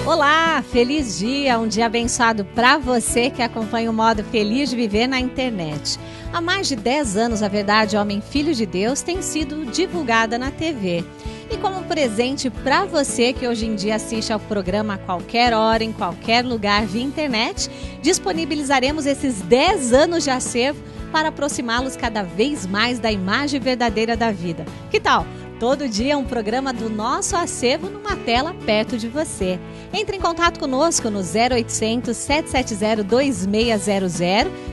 Olá, feliz dia, um dia abençoado para você que acompanha o modo Feliz de Viver na internet. Há mais de 10 anos, a Verdade Homem Filho de Deus tem sido divulgada na TV. E como presente para você que hoje em dia assiste ao programa a qualquer hora, em qualquer lugar via internet, disponibilizaremos esses 10 anos de acervo para aproximá-los cada vez mais da imagem verdadeira da vida. Que tal? Todo dia um programa do nosso acervo numa tela perto de você. Entre em contato conosco no 0800 770 2600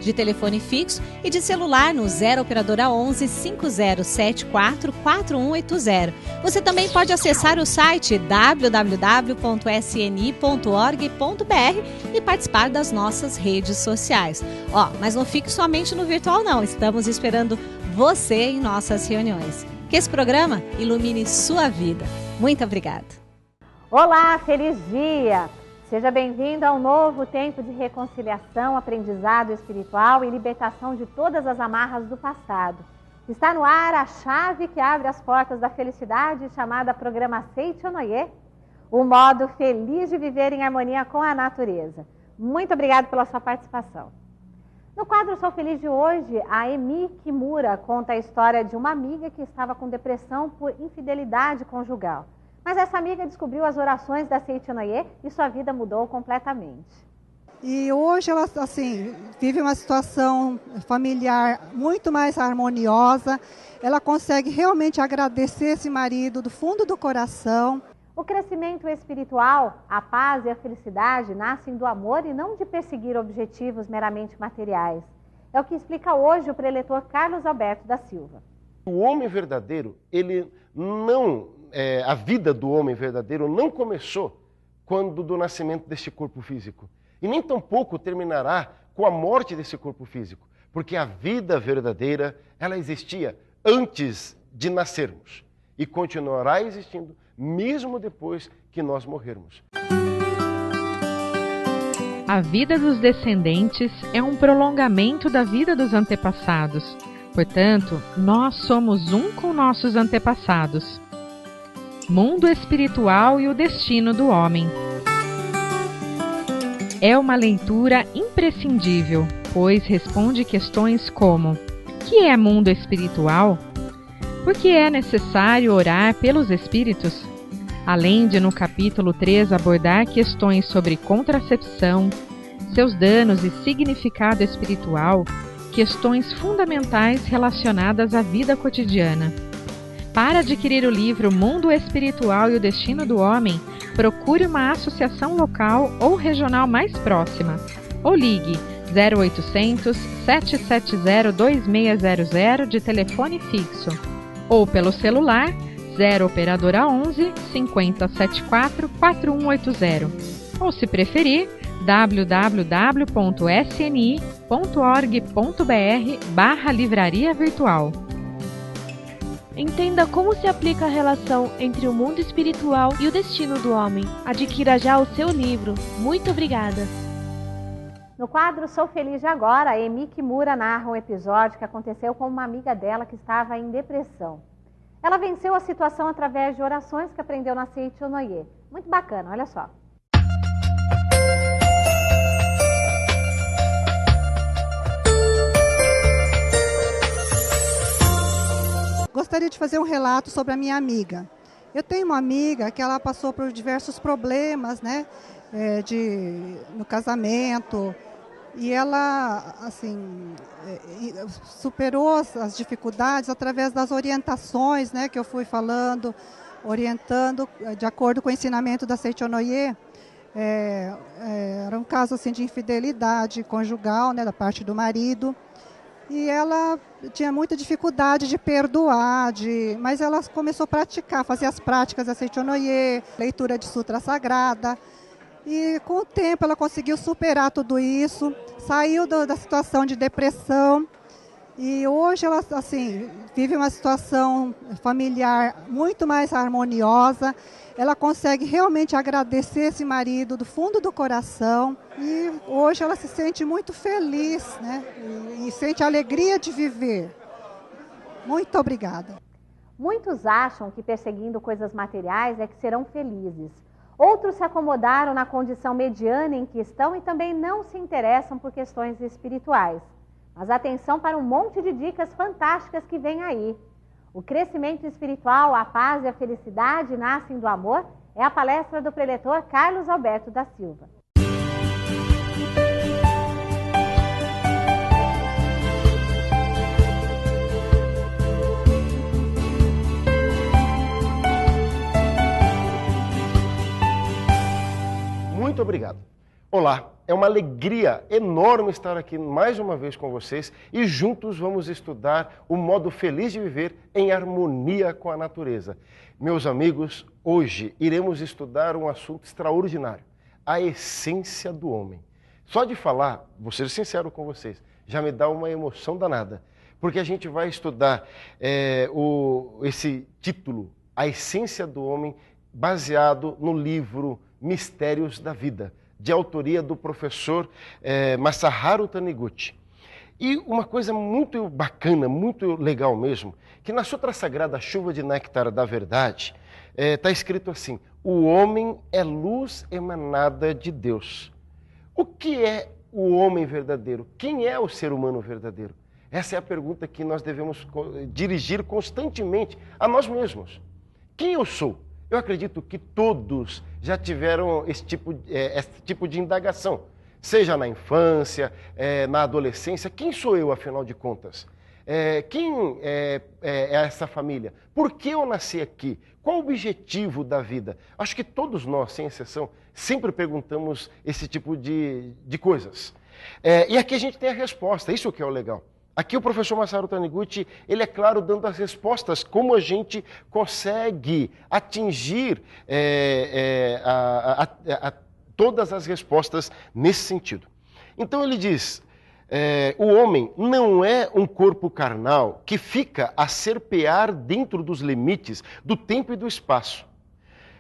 de telefone fixo e de celular no 0 operadora 11 5074 4180. Você também pode acessar o site www.sni.org.br e participar das nossas redes sociais. Mas não fique somente no virtual não, estamos esperando você em nossas reuniões. Que esse programa ilumine sua vida. Muito obrigada. Olá, feliz dia! Seja bem-vindo a um novo tempo de reconciliação, aprendizado espiritual e libertação de todas as amarras do passado. Está no ar a chave que abre as portas da felicidade, chamada Programa Seichonoye, o modo feliz de viver em harmonia com a natureza. Muito obrigada pela sua participação. No quadro Sou Feliz de hoje, a Emi Kimura conta a história de uma amiga que estava com depressão por infidelidade conjugal. Mas essa amiga descobriu as orações da Seichonoye e sua vida mudou completamente. E hoje ela vive uma situação familiar muito mais harmoniosa. Ela consegue realmente agradecer esse marido do fundo do coração. O crescimento espiritual, a paz e a felicidade nascem do amor e não de perseguir objetivos meramente materiais. É o que explica hoje o preletor Carlos Alberto da Silva. O homem verdadeiro, a vida do homem verdadeiro não começou quando do nascimento deste corpo físico. E nem tampouco terminará com a morte desse corpo físico. Porque a vida verdadeira, ela existia antes de nascermos. E continuará existindo mesmo depois que nós morrermos. A vida dos descendentes é um prolongamento da vida dos antepassados. Portanto, nós somos um com nossos antepassados. Mundo espiritual e o destino do homem. É uma leitura imprescindível, pois responde questões como: que é mundo espiritual? Por que é necessário orar pelos espíritos? Além de, no capítulo 3, abordar questões sobre contracepção, seus danos e significado espiritual, questões fundamentais relacionadas à vida cotidiana. Para adquirir o livro Mundo Espiritual e o Destino do Homem, procure uma associação local ou regional mais próxima, ou ligue 0800 770 2600 de telefone fixo, ou pelo celular 0 operadora 11 5074 4180, ou se preferir www.sni.org.br/livraria virtual. Entenda como se aplica a relação entre o mundo espiritual e o destino do homem. Adquira já o seu livro. Muito obrigada! No quadro Sou Feliz de Agora, a Emi Kimura narra um episódio que aconteceu com uma amiga dela que estava em depressão. Ela venceu a situação através de orações que aprendeu na Seichonoye. Muito bacana, olha só. Gostaria de fazer um relato sobre a minha amiga. Eu tenho uma amiga que ela passou por diversos problemas, né, no casamento, e ela, superou as dificuldades através das orientações, né, que eu fui falando, orientando de acordo com o ensinamento da Seichonoye. Era um caso de infidelidade conjugal, né, da parte do marido. E ela tinha muita dificuldade de perdoar, mas ela começou a praticar, fazer as práticas da Seichonoye, leitura de Sutra Sagrada. E com o tempo ela conseguiu superar tudo isso, saiu da situação de depressão. E hoje ela vive uma situação familiar muito mais harmoniosa. Ela consegue realmente agradecer esse marido do fundo do coração. E hoje ela se sente muito feliz, né? E sente a alegria de viver. Muito obrigada. Muitos acham que perseguindo coisas materiais é que serão felizes. Outros se acomodaram na condição mediana em que estão e também não se interessam por questões espirituais. Mas atenção para um monte de dicas fantásticas que vem aí. O crescimento espiritual, a paz e a felicidade nascem do amor é a palestra do preletor Carlos Alberto da Silva. Muito obrigado. Olá, é uma alegria enorme estar aqui mais uma vez com vocês e juntos vamos estudar o modo feliz de viver em harmonia com a natureza. Meus amigos, hoje iremos estudar um assunto extraordinário, a essência do homem. Só de falar, vou ser sincero com vocês, já me dá uma emoção danada, porque a gente vai estudar esse título, A Essência do Homem, baseado no livro Mistérios da Vida, de autoria do professor Masaharu Taniguchi. E uma coisa muito bacana, muito legal mesmo, que na Sutra Sagrada Chuva de Néctar da Verdade, está escrito assim: o homem é luz emanada de Deus. O que é o homem verdadeiro? Quem é o ser humano verdadeiro? Essa é a pergunta que nós devemos dirigir constantemente a nós mesmos. Quem eu sou? Eu acredito que todos já tiveram esse tipo de indagação, seja na infância, na adolescência. Quem sou eu, afinal de contas? Quem é essa família? Por que eu nasci aqui? Qual o objetivo da vida? Acho que todos nós, sem exceção, sempre perguntamos esse tipo de coisas. E aqui a gente tem a resposta, isso que é o legal. Aqui o professor Masaharu Taniguchi, ele é claro dando as respostas, como a gente consegue atingir todas as respostas nesse sentido. Então ele diz, o homem não é um corpo carnal que fica a serpear dentro dos limites do tempo e do espaço.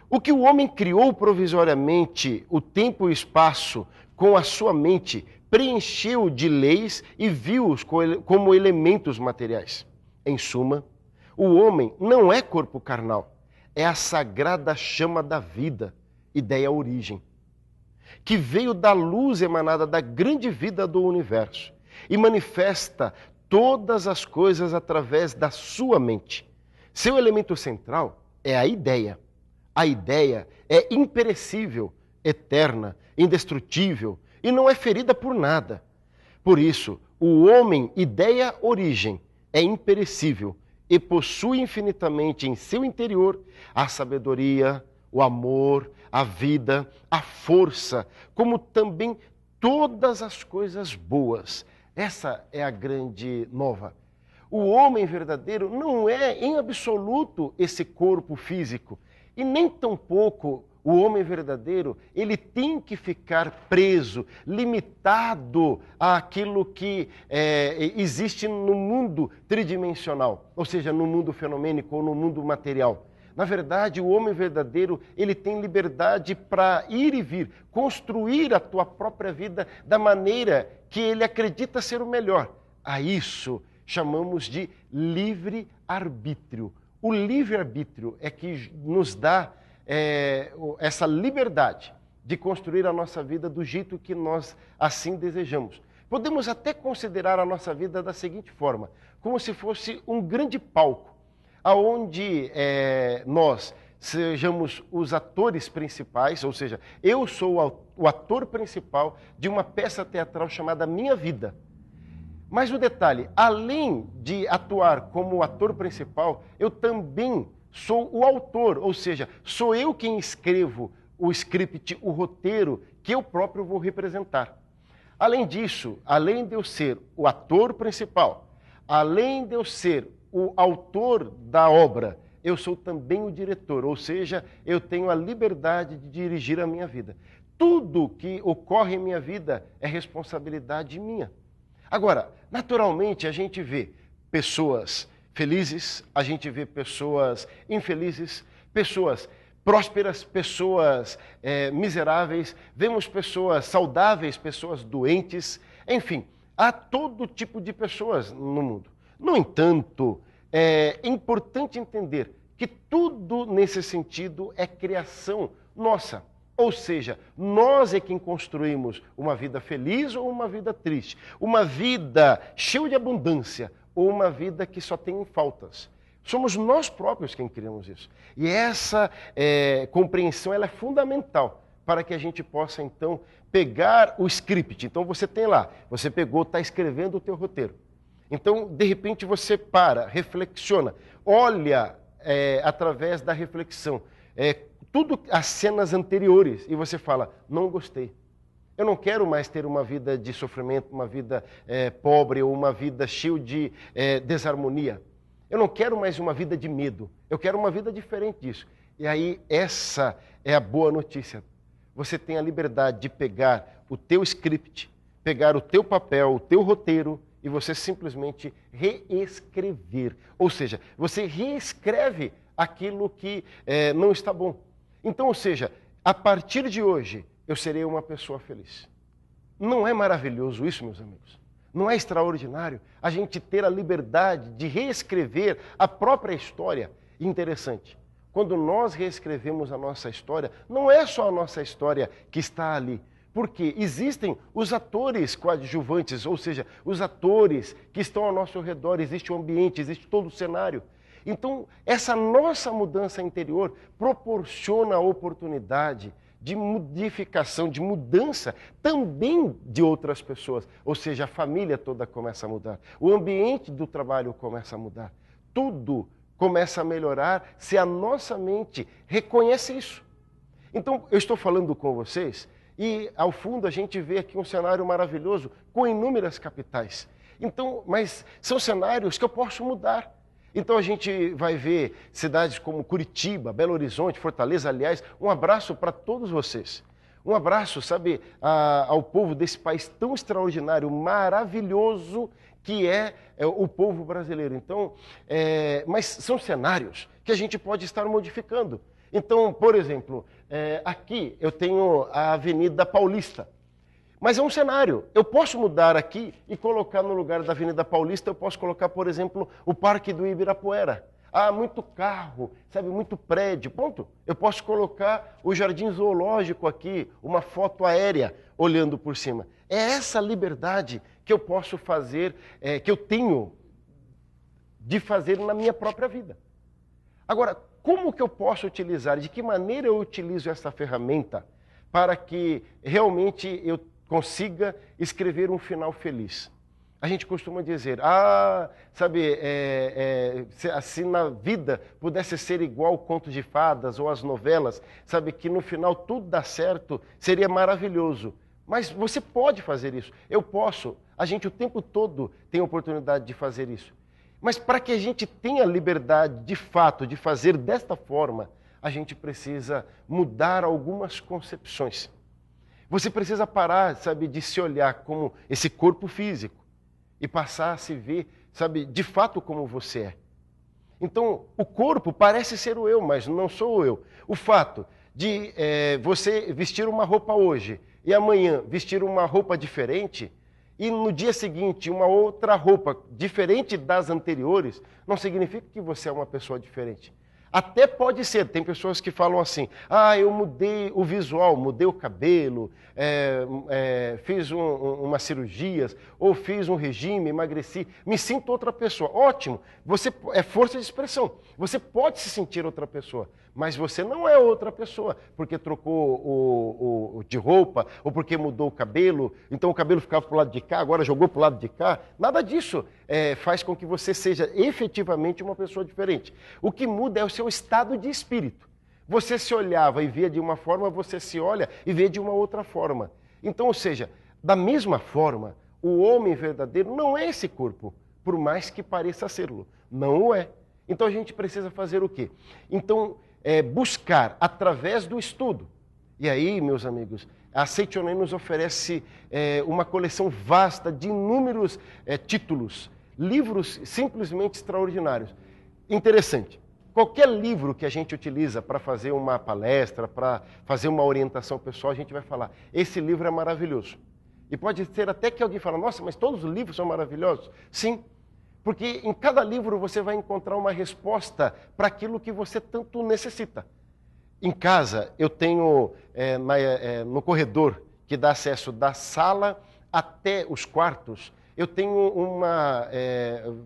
O que o homem criou provisoriamente, o tempo e o espaço, com a sua mente, preencheu de leis e viu-os como elementos materiais. Em suma, o homem não é corpo carnal, é a sagrada chama da vida, ideia origem, que veio da luz emanada da grande vida do universo e manifesta todas as coisas através da sua mente. Seu elemento central é a ideia. A ideia é imperecível, eterna, indestrutível, e não é ferida por nada. Por isso, o homem, ideia origem, é imperecível e possui infinitamente em seu interior a sabedoria, o amor, a vida, a força, como também todas as coisas boas. Essa é a grande nova. O homem verdadeiro não é, em absoluto, esse corpo físico, e nem tampouco o homem verdadeiro, ele tem que ficar preso, limitado àquilo que existe no mundo tridimensional, ou seja, no mundo fenomênico ou no mundo material. Na verdade, o homem verdadeiro, ele tem liberdade para ir e vir, construir a tua própria vida da maneira que ele acredita ser o melhor. A isso chamamos de livre-arbítrio. O livre-arbítrio é que nos dá essa liberdade de construir a nossa vida do jeito que nós assim desejamos. Podemos até considerar a nossa vida da seguinte forma, como se fosse um grande palco, onde nós sejamos os atores principais, ou seja, eu sou o ator principal de uma peça teatral chamada Minha Vida. Mas o detalhe, além de atuar como o ator principal, eu também sou o autor, ou seja, sou eu quem escrevo o script, o roteiro, que eu próprio vou representar. Além disso, além de eu ser o ator principal, além de eu ser o autor da obra, eu sou também o diretor, ou seja, eu tenho a liberdade de dirigir a minha vida. Tudo que ocorre em minha vida é responsabilidade minha. Agora, naturalmente, a gente vê pessoas felizes, a gente vê pessoas infelizes, pessoas prósperas, pessoas miseráveis, vemos pessoas saudáveis, pessoas doentes, enfim, há todo tipo de pessoas no mundo. No entanto, é importante entender que tudo nesse sentido é criação nossa. Ou seja, nós é quem construímos uma vida feliz ou uma vida triste, uma vida cheia de abundância ou uma vida que só tem faltas. Somos nós próprios quem criamos isso. E essa compreensão ela é fundamental para que a gente possa, então, pegar o script. Então, você tem lá, você pegou, está escrevendo o teu roteiro. Então, de repente, você para, reflexiona, olha através da reflexão, tudo as cenas anteriores, e você fala, não gostei. Eu não quero mais ter uma vida de sofrimento, uma vida pobre ou uma vida cheia de desarmonia. Eu não quero mais uma vida de medo. Eu quero uma vida diferente disso. E aí, essa é a boa notícia. Você tem a liberdade de pegar o teu script, pegar o teu papel, o teu roteiro, e você simplesmente reescrever. Ou seja, você reescreve aquilo que não está bom. Então, ou seja, a partir de hoje, eu serei uma pessoa feliz. Não é maravilhoso isso, meus amigos? Não é extraordinário a gente ter a liberdade de reescrever a própria história? Interessante. Quando nós reescrevemos a nossa história, não é só a nossa história que está ali. Porque existem os atores coadjuvantes, ou seja, os atores que estão ao nosso redor, existe o ambiente, existe todo o cenário. Então, essa nossa mudança interior proporciona a oportunidade de modificação, de mudança também de outras pessoas. Ou seja, a família toda começa a mudar, o ambiente do trabalho começa a mudar. Tudo começa a melhorar se a nossa mente reconhece isso. Então, eu estou falando com vocês e, ao fundo, a gente vê aqui um cenário maravilhoso com inúmeras capitais. Então, mas são cenários que eu posso mudar. Então a gente vai ver cidades como Curitiba, Belo Horizonte, Fortaleza. Aliás, um abraço para todos vocês. Um abraço, sabe, ao povo desse país tão extraordinário, maravilhoso que é o povo brasileiro. Então, mas são cenários que a gente pode estar modificando. Então, por exemplo, aqui eu tenho a Avenida Paulista. Mas é um cenário. Eu posso mudar aqui e colocar no lugar da Avenida Paulista, eu posso colocar, por exemplo, o Parque do Ibirapuera. Ah, muito carro, sabe, muito prédio. Ponto. Eu posso colocar o Jardim Zoológico aqui, uma foto aérea olhando por cima. É essa liberdade que eu posso fazer, que eu tenho de fazer na minha própria vida. Agora, como que eu posso utilizar, de que maneira eu utilizo essa ferramenta para que realmente eu consiga escrever um final feliz? A gente costuma dizer, sabe, se assim na vida pudesse ser igual contos de fadas ou as novelas, sabe, que no final tudo dá certo, seria maravilhoso. Mas você pode fazer isso, eu posso, a gente o tempo todo tem a oportunidade de fazer isso. Mas para que a gente tenha liberdade de fato de fazer desta forma, a gente precisa mudar algumas concepções. Você precisa parar, sabe, de se olhar como esse corpo físico e passar a se ver, sabe, de fato como você é. Então, o corpo parece ser o eu, mas não sou o eu. O fato de você vestir uma roupa hoje e amanhã vestir uma roupa diferente e no dia seguinte uma outra roupa diferente das anteriores, não significa que você é uma pessoa diferente. Até pode ser, tem pessoas que falam assim, eu mudei o visual, mudei o cabelo, fiz umas cirurgias, ou fiz um regime, emagreci, me sinto outra pessoa. Ótimo, você é força de expressão, você pode se sentir outra pessoa, mas você não é outra pessoa, porque trocou de roupa, ou porque mudou o cabelo, então o cabelo ficava para o lado de cá, agora jogou para o lado de cá. Nada disso faz com que você seja efetivamente uma pessoa diferente. O que muda é o seu estado de espírito. Você se olhava e via de uma forma, você se olha e vê de uma outra forma. Então, ou seja, da mesma forma, o homem verdadeiro não é esse corpo, por mais que pareça ser-lo. Não o é. Então a gente precisa fazer o quê? Então, buscar através do estudo. E aí, meus amigos, a Seichonen nos oferece uma coleção vasta de inúmeros títulos, livros simplesmente extraordinários. Interessante. Qualquer livro que a gente utiliza para fazer uma palestra, para fazer uma orientação pessoal, a gente vai falar, esse livro é maravilhoso. E pode ser até que alguém fale, nossa, mas todos os livros são maravilhosos? Sim, porque em cada livro você vai encontrar uma resposta para aquilo que você tanto necessita. em casa, eu tenho no corredor que dá acesso da sala até os quartos, eu tenho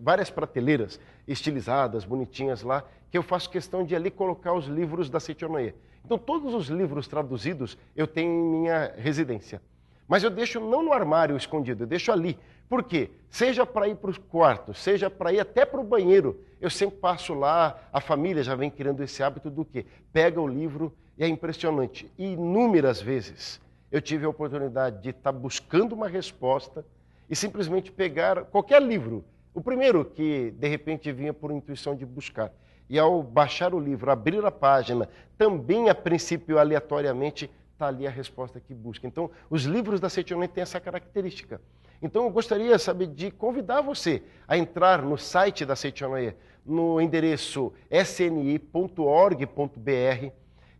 várias prateleiras estilizadas, bonitinhas lá, que eu faço questão de ali colocar os livros da Seichonoye. Então, todos os livros traduzidos eu tenho em minha residência. Mas eu deixo não no armário escondido, eu deixo ali. Por quê? Seja para ir para os quartos, seja para ir até para o banheiro, eu sempre passo lá, a família já vem criando esse hábito do quê? Pega o livro e é impressionante. E inúmeras vezes eu tive a oportunidade de estar buscando uma resposta e simplesmente pegar qualquer livro, o primeiro que de repente vinha por intuição de buscar. E ao baixar o livro, abrir a página, também a princípio aleatoriamente, está ali a resposta que busca. Então, os livros da Seichonoye têm essa característica. Então, eu gostaria, de convidar você a entrar no site da Seichonoye, no endereço sni.org.br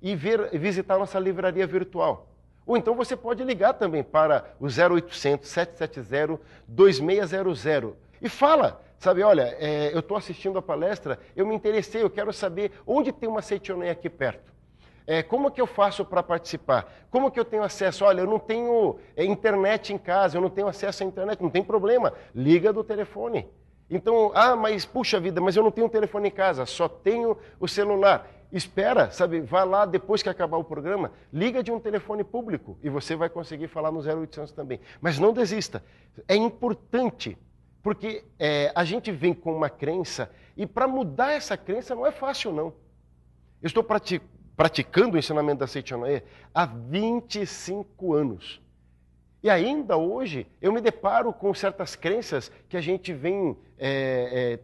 e visitar a nossa livraria virtual. Ou então você pode ligar também para o 0800 770 2600 e fala, olha, eu estou assistindo a palestra, eu me interessei, eu quero saber onde tem uma Seichonoye aqui perto. Como que eu faço para participar? Como que eu tenho acesso? Olha, eu não tenho internet em casa, eu não tenho acesso à internet, não tem problema, liga do telefone. Então, mas puxa vida, mas eu não tenho um telefone em casa, só tenho o celular. Espera, vá lá depois que acabar o programa, liga de um telefone público e você vai conseguir falar no 0800 também. Mas não desista, é importante, porque a gente vem com uma crença e para mudar essa crença não é fácil não. Eu estou praticando o ensinamento da Seichonoye há 25 anos. E ainda hoje eu me deparo com certas crenças que a gente vem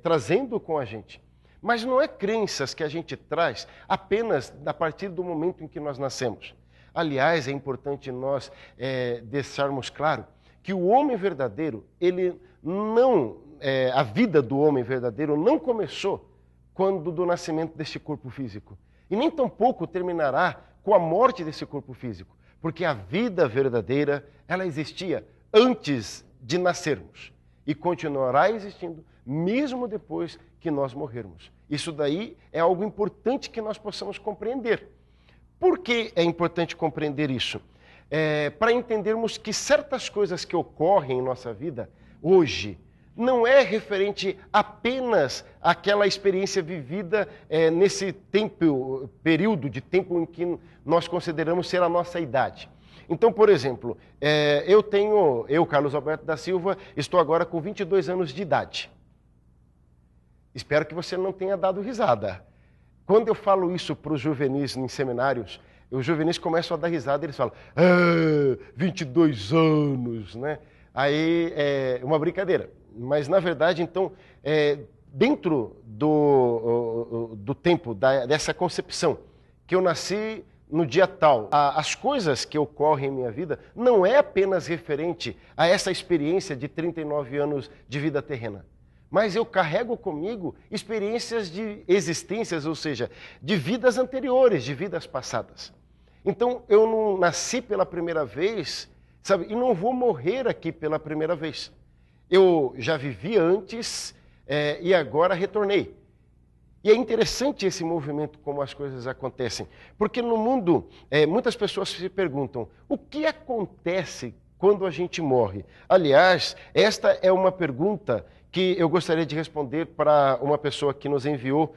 trazendo com a gente. Mas não é crenças que a gente traz apenas a partir do momento em que nós nascemos. Aliás, é importante nós deixarmos claro que o homem verdadeiro, a vida do homem verdadeiro não começou quando do nascimento deste corpo físico. E nem tampouco terminará com a morte desse corpo físico. Porque a vida verdadeira, ela existia antes de nascermos. E continuará existindo mesmo depois que nós morrermos. Isso daí é algo importante que nós possamos compreender. Por que é importante compreender isso? Para entendermos que certas coisas que ocorrem em nossa vida hoje não é referente apenas àquela experiência vivida nesse período de tempo em que nós consideramos ser a nossa idade. Então, por exemplo, eu, Carlos Alberto da Silva, estou agora com 22 anos de idade. Espero que você não tenha dado risada. Quando eu falo isso para os juvenis em seminários, os juvenis começam a dar risada e eles falam, 22 anos, né? Aí é uma brincadeira. Mas, na verdade, então, dentro do tempo dessa concepção, que eu nasci no dia tal, as coisas que ocorrem em minha vida não é apenas referente a essa experiência de 39 anos de vida terrena. Mas eu carrego comigo experiências de existências, ou seja, de vidas anteriores, de vidas passadas. Então, eu não nasci pela primeira vez, e não vou morrer aqui pela primeira vez. Eu já vivi antes e agora retornei. E é interessante esse movimento, como as coisas acontecem. Porque no mundo, muitas pessoas se perguntam, o que acontece quando a gente morre? Aliás, esta é uma pergunta que eu gostaria de responder para uma pessoa que nos enviou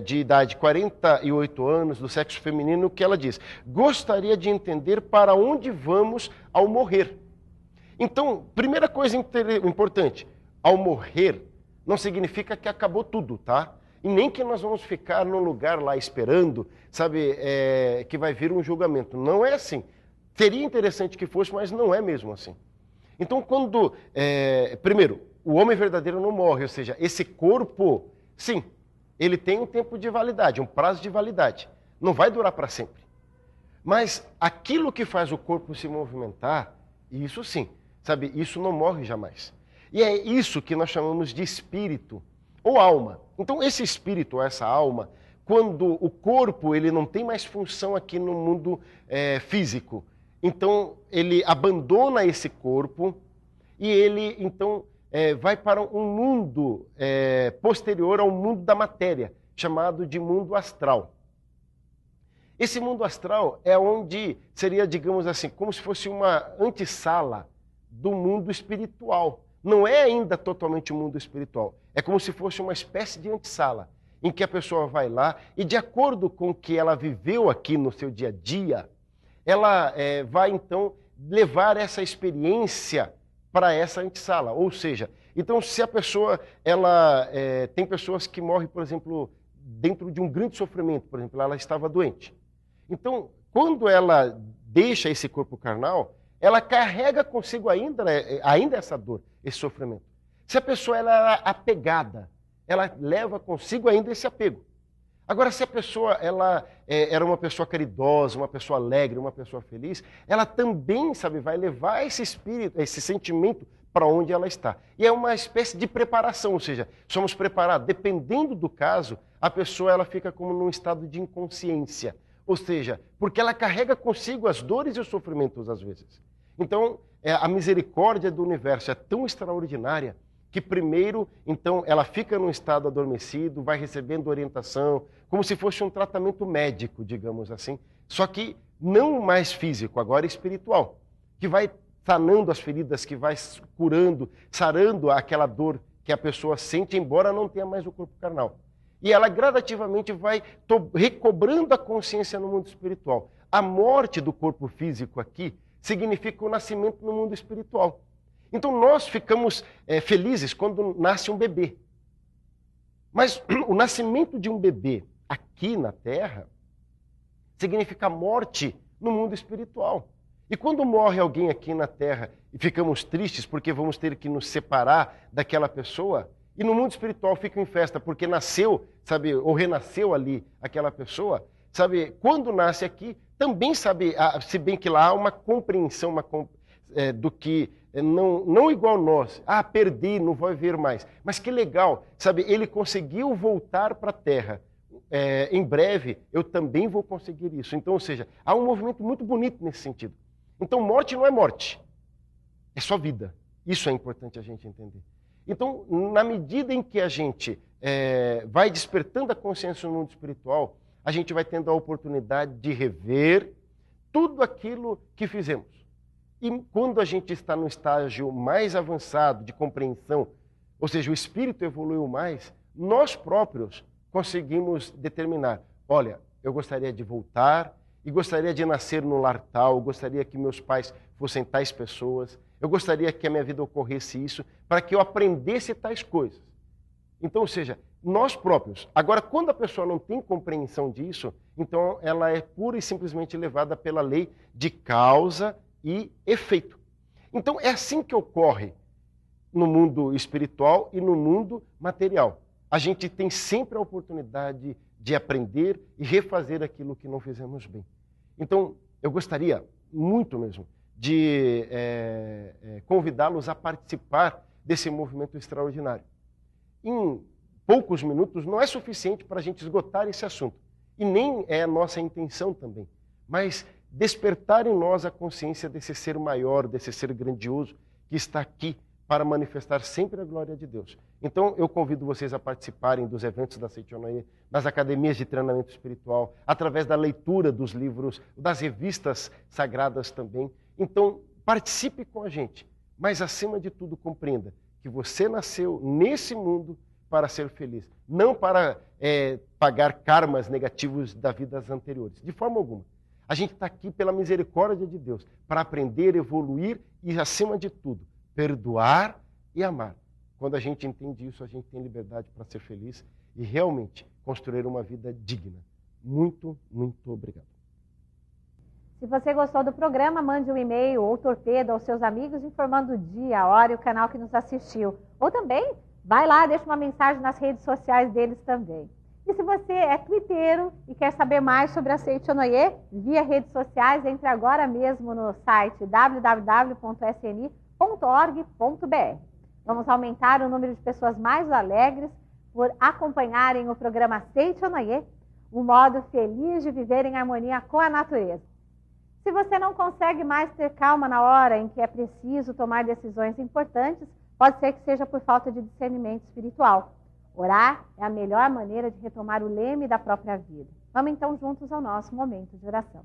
de idade 48 anos, do sexo feminino, que ela diz, gostaria de entender para onde vamos ao morrer. Então, primeira coisa importante, ao morrer não significa que acabou tudo, tá? E nem que nós vamos ficar num lugar lá esperando, que vai vir um julgamento. Não é assim. Seria interessante que fosse, mas não é mesmo assim. Então, primeiro, o homem verdadeiro não morre, ou seja, esse corpo, sim, ele tem um tempo de validade, um prazo de validade. Não vai durar para sempre. Mas aquilo que faz o corpo se movimentar, isso sim, isso não morre jamais. E é isso que nós chamamos de espírito ou alma. Então, esse espírito, essa alma, quando o corpo ele não tem mais função aqui no mundo físico, então ele abandona esse corpo e ele, então, vai para um mundo posterior ao mundo da matéria, chamado de mundo astral. Esse mundo astral é onde seria, digamos assim, como se fosse uma antessala do mundo espiritual. Não é ainda totalmente o mundo espiritual. É como se fosse uma espécie de antessala, em que a pessoa vai lá e, de acordo com o que ela viveu aqui no seu dia a dia, ela vai, então, levar essa experiência para essa antessala. Ou seja, então, se a pessoa, tem pessoas que morrem, por exemplo, dentro de um grande sofrimento, por exemplo, ela estava doente. Então, quando ela deixa esse corpo carnal, ela carrega consigo ainda essa dor, esse sofrimento. Se a pessoa ela é apegada, ela leva consigo ainda esse apego. Agora, se a pessoa era uma pessoa caridosa, uma pessoa alegre, uma pessoa feliz, ela também, vai levar esse espírito, esse sentimento para onde ela está. E é uma espécie de preparação, ou seja, somos preparados. Dependendo do caso, a pessoa ela fica como num estado de inconsciência. Ou seja, porque ela carrega consigo as dores e os sofrimentos às vezes. Então, a misericórdia do universo é tão extraordinária que primeiro, então, ela fica num estado adormecido, vai recebendo orientação, como se fosse um tratamento médico, digamos assim, só que não mais físico, agora espiritual, que vai sanando as feridas, que vai curando, sarando aquela dor que a pessoa sente, embora não tenha mais o corpo carnal. E ela gradativamente vai recobrando a consciência no mundo espiritual. A morte do corpo físico aqui significa o nascimento no mundo espiritual. Então nós ficamos felizes quando nasce um bebê. Mas o nascimento de um bebê aqui na Terra significa morte no mundo espiritual. E quando morre alguém aqui na Terra e ficamos tristes porque vamos ter que nos separar daquela pessoa, e no mundo espiritual fica em festa porque nasceu, ou renasceu ali aquela pessoa, quando nasce aqui, também se bem que lá há uma compreensão do que não igual nós, perdi, não vou ver mais, mas que legal, ele conseguiu voltar para a Terra, em breve eu também vou conseguir isso. Então, ou seja, há um movimento muito bonito nesse sentido. Então, morte não é morte, é só vida. Isso é importante a gente entender. Então, na medida em que a gente vai despertando a consciência no mundo espiritual, a gente vai tendo a oportunidade de rever tudo aquilo que fizemos. E quando a gente está no estágio mais avançado de compreensão, ou seja, o espírito evoluiu mais, nós próprios conseguimos determinar, olha, eu gostaria de voltar e gostaria de nascer no lar tal, gostaria que meus pais fossem tais pessoas, eu gostaria que a minha vida ocorresse isso, para que eu aprendesse tais coisas. Então, ou seja, nós próprios. Agora, quando a pessoa não tem compreensão disso, então ela é pura e simplesmente levada pela lei de causa e efeito. Então, é assim que ocorre no mundo espiritual e no mundo material. A gente tem sempre a oportunidade de aprender e refazer aquilo que não fizemos bem. Então, eu gostaria muito mesmo de convidá-los a participar desse movimento extraordinário. Em poucos minutos não é suficiente para a gente esgotar esse assunto. E nem é a nossa intenção também. Mas despertar em nós a consciência desse ser maior, desse ser grandioso que está aqui para manifestar sempre a glória de Deus. Então, eu convido vocês a participarem dos eventos da Seichonoye, das academias de treinamento espiritual, através da leitura dos livros, das revistas sagradas também. Então, participe com a gente, mas, acima de tudo, compreenda que você nasceu nesse mundo para ser feliz, não para pagar karmas negativos das vidas anteriores, de forma alguma. A gente está aqui pela misericórdia de Deus, para aprender, evoluir e, acima de tudo, perdoar e amar. Quando a gente entende isso, a gente tem liberdade para ser feliz e realmente construir uma vida digna. Muito, muito obrigado. Se você gostou do programa, mande um e-mail ou torpedo aos seus amigos informando o dia, a hora e o canal que nos assistiu. Ou também, vai lá, deixa uma mensagem nas redes sociais deles também. E se você é twitteiro e quer saber mais sobre a Seichonoye, via redes sociais, entre agora mesmo no site www.sni.org.br. Vamos aumentar o número de pessoas mais alegres por acompanharem o programa Seichonoye, o modo feliz de viver em harmonia com a natureza. Se você não consegue mais ter calma na hora em que é preciso tomar decisões importantes, pode ser que seja por falta de discernimento espiritual. Orar é a melhor maneira de retomar o leme da própria vida. Vamos então juntos ao nosso momento de oração.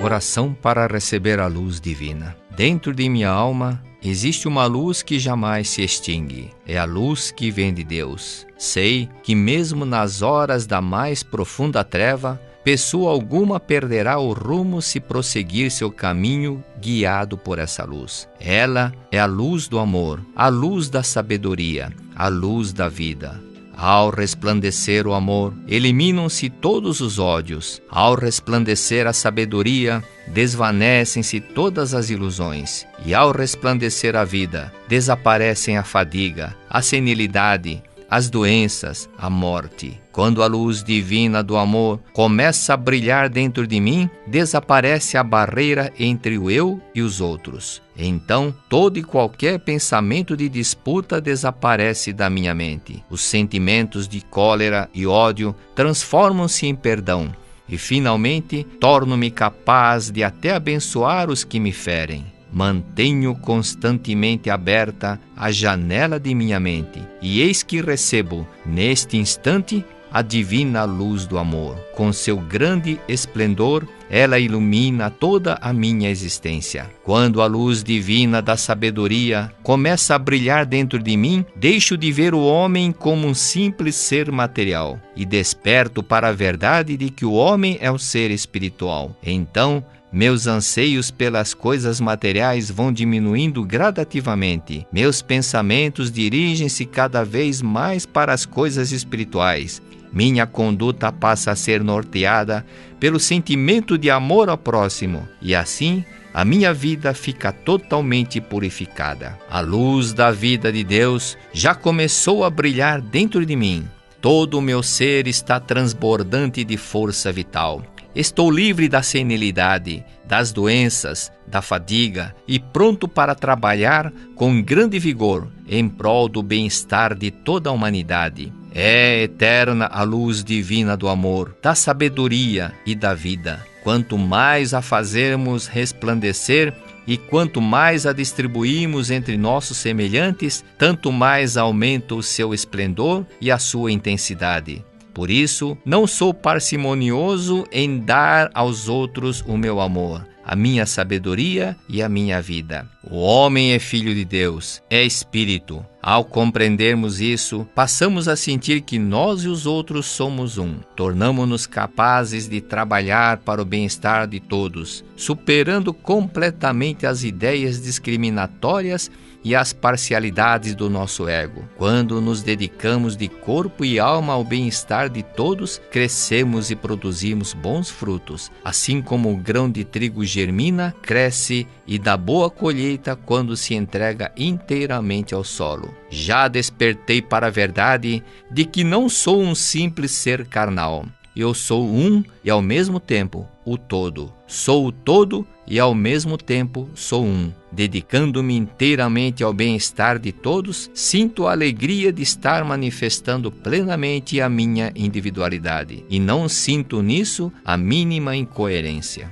Oração para receber a luz divina. Dentro de minha alma existe uma luz que jamais se extingue. É a luz que vem de Deus. Sei que mesmo nas horas da mais profunda treva, pessoa alguma perderá o rumo se prosseguir seu caminho guiado por essa luz. Ela é a luz do amor, a luz da sabedoria, a luz da vida. Ao resplandecer o amor, eliminam-se todos os ódios. Ao resplandecer a sabedoria, desvanecem-se todas as ilusões. E ao resplandecer a vida, desaparecem a fadiga, a senilidade, as doenças, a morte. Quando a luz divina do amor começa a brilhar dentro de mim, desaparece a barreira entre o eu e os outros. Então, todo e qualquer pensamento de disputa desaparece da minha mente. Os sentimentos de cólera e ódio transformam-se em perdão. E, finalmente, torno-me capaz de até abençoar os que me ferem. Mantenho constantemente aberta a janela de minha mente, e eis que recebo, neste instante, a divina luz do amor. Com seu grande esplendor, ela ilumina toda a minha existência. Quando a luz divina da sabedoria começa a brilhar dentro de mim, deixo de ver o homem como um simples ser material e desperto para a verdade de que o homem é um ser espiritual. Então, meus anseios pelas coisas materiais vão diminuindo gradativamente. Meus pensamentos dirigem-se cada vez mais para as coisas espirituais. Minha conduta passa a ser norteada pelo sentimento de amor ao próximo, e assim a minha vida fica totalmente purificada. A luz da vida de Deus já começou a brilhar dentro de mim. Todo o meu ser está transbordante de força vital. Estou livre da senilidade, das doenças, da fadiga e pronto para trabalhar com grande vigor em prol do bem-estar de toda a humanidade. É eterna a luz divina do amor, da sabedoria e da vida. Quanto mais a fazermos resplandecer e quanto mais a distribuímos entre nossos semelhantes, tanto mais aumenta o seu esplendor e a sua intensidade. Por isso, não sou parcimonioso em dar aos outros o meu amor, a minha sabedoria e a minha vida. O homem é filho de Deus, é espírito. Ao compreendermos isso, passamos a sentir que nós e os outros somos um. Tornamo-nos capazes de trabalhar para o bem-estar de todos, superando completamente as ideias discriminatórias e as parcialidades do nosso ego. Quando nos dedicamos de corpo e alma ao bem-estar de todos, crescemos e produzimos bons frutos, assim como o grão de trigo germina, cresce e dá boa colheita quando se entrega inteiramente ao solo. Já despertei para a verdade de que não sou um simples ser carnal. Eu sou um e ao mesmo tempo o todo. Sou o todo e ao mesmo tempo sou um. Dedicando-me inteiramente ao bem-estar de todos, sinto a alegria de estar manifestando plenamente a minha individualidade. E não sinto nisso a mínima incoerência.